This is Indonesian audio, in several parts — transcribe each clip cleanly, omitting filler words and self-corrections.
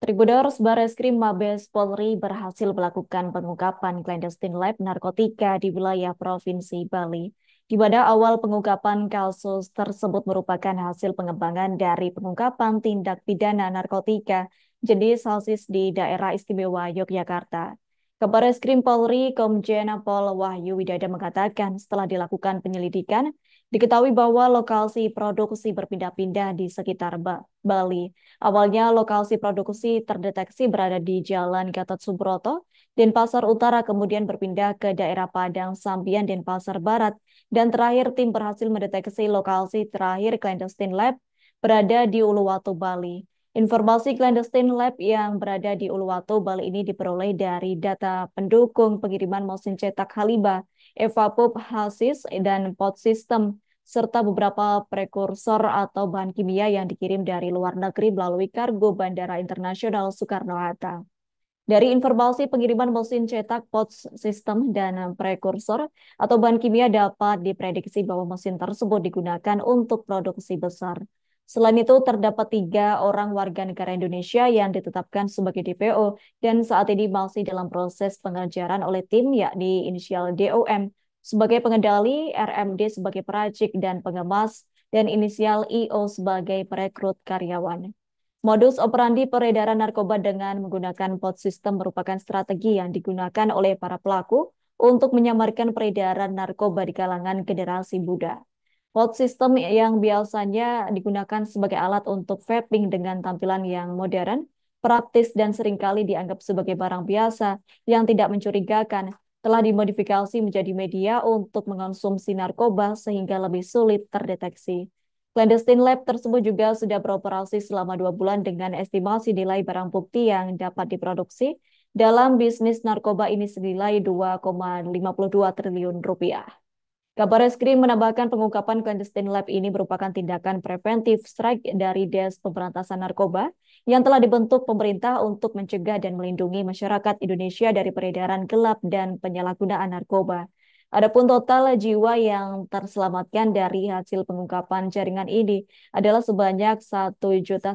Tribuners Bareskrim Mabes Polri berhasil melakukan pengungkapan clandestine lab narkotika di wilayah Provinsi Bali. Di mana awal pengungkapan kasus tersebut merupakan hasil pengembangan dari pengungkapan tindak pidana narkotika jenis hasis di Daerah Istimewa Yogyakarta. Kabar Reskrim Polri Komjen Pol Wahyu Widada mengatakan setelah dilakukan penyelidikan, diketahui bahwa lokasi produksi berpindah-pindah di sekitar Bali. Awalnya lokasi produksi terdeteksi berada di Jalan Gatot Subroto, Denpasar Utara, kemudian berpindah ke daerah Padang Sambian, Denpasar Barat, dan terakhir tim berhasil mendeteksi lokasi terakhir clandestine lab berada di Uluwatu, Bali. Informasi clandestine lab yang berada di Uluwatu, Bali ini diperoleh dari data pendukung pengiriman mesin cetak Haliba, Evapop Hasis, dan Pot System, serta beberapa prekursor atau bahan kimia yang dikirim dari luar negeri melalui kargo Bandara Internasional Soekarno-Hatta. Dari informasi pengiriman mesin cetak, pot sistem, dan prekursor atau bahan kimia dapat diprediksi bahwa mesin tersebut digunakan untuk produksi besar. Selain itu, terdapat 3 orang warga negara Indonesia yang ditetapkan sebagai DPO dan saat ini masih dalam proses pengejaran oleh tim, yakni inisial DOM sebagai pengendali, RMD sebagai peracik dan pengemas, dan inisial IO sebagai perekrut karyawan. Modus operandi peredaran narkoba dengan menggunakan pot sistem merupakan strategi yang digunakan oleh para pelaku untuk menyamarkan peredaran narkoba di kalangan generasi muda. Pot system yang biasanya digunakan sebagai alat untuk vaping dengan tampilan yang modern, praktis, dan seringkali dianggap sebagai barang biasa yang tidak mencurigakan, telah dimodifikasi menjadi media untuk mengonsumsi narkoba sehingga lebih sulit terdeteksi. Clandestine lab tersebut juga sudah beroperasi selama 2 bulan dengan estimasi nilai barang bukti yang dapat diproduksi dalam bisnis narkoba ini senilai 2,52 triliun rupiah. Kabar Reskrim menambahkan pengungkapan clandestine lab ini merupakan tindakan preventif strike dari Des Pemberantasan Narkoba yang telah dibentuk pemerintah untuk mencegah dan melindungi masyarakat Indonesia dari peredaran gelap dan penyalahgunaan narkoba. Adapun total jiwa yang terselamatkan dari hasil pengungkapan jaringan ini adalah sebanyak 1.100.000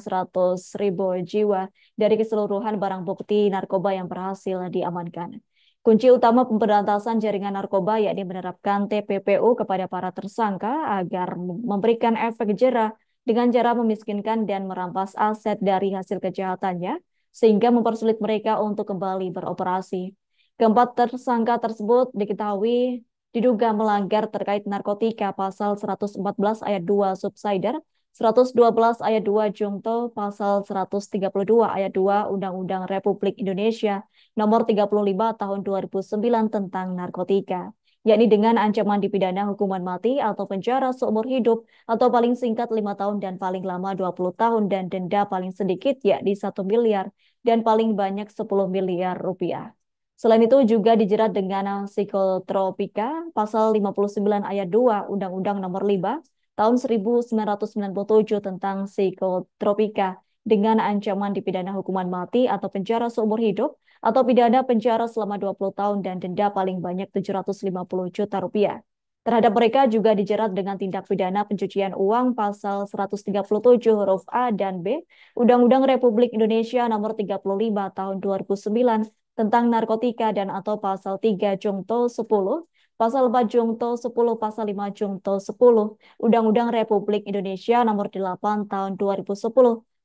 jiwa dari keseluruhan barang bukti narkoba yang berhasil diamankan. Kunci utama pemberantasan jaringan narkoba yakni menerapkan TPPU kepada para tersangka agar memberikan efek jera dengan cara memiskinkan dan merampas aset dari hasil kejahatannya sehingga mempersulit mereka untuk kembali beroperasi. Keempat tersangka tersebut diketahui diduga melanggar terkait narkotika pasal 114 ayat 2 subsider, 112 ayat 2 Jungto, pasal 132 ayat 2 Undang-Undang Republik Indonesia Nomor 35 Tahun 2009 tentang narkotika, yakni dengan ancaman dipidana hukuman mati atau penjara seumur hidup atau paling singkat 5 tahun dan paling lama 20 tahun dan denda paling sedikit yakni 1 miliar dan paling banyak 10 miliar rupiah. Selain itu juga dijerat dengan psikotropika pasal 59 ayat 2 Undang-Undang Nomor 5 tahun 1997 tentang psikotropika dengan ancaman dipidana hukuman mati atau penjara seumur hidup atau pidana penjara selama 20 tahun dan denda paling banyak 750 juta rupiah. Terhadap mereka juga dijerat dengan tindak pidana pencucian uang pasal 137 huruf A dan B Undang-Undang Republik Indonesia Nomor 35 Tahun 2009 tentang narkotika dan atau pasal 3 Jungto 10, pasal 4 Jungto 10, pasal 5 Jungto 10 Undang-Undang Republik Indonesia Nomor 8 Tahun 2010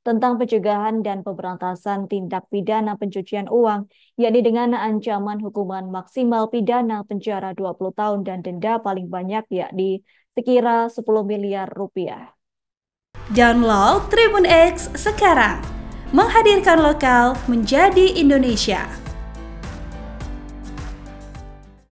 tentang pencegahan dan pemberantasan tindak pidana pencucian uang, yakni dengan ancaman hukuman maksimal pidana penjara 20 tahun dan denda paling banyak yakni sekira 10 miliar rupiah. Download Tribun X sekarang, menghadirkan lokal menjadi Indonesia.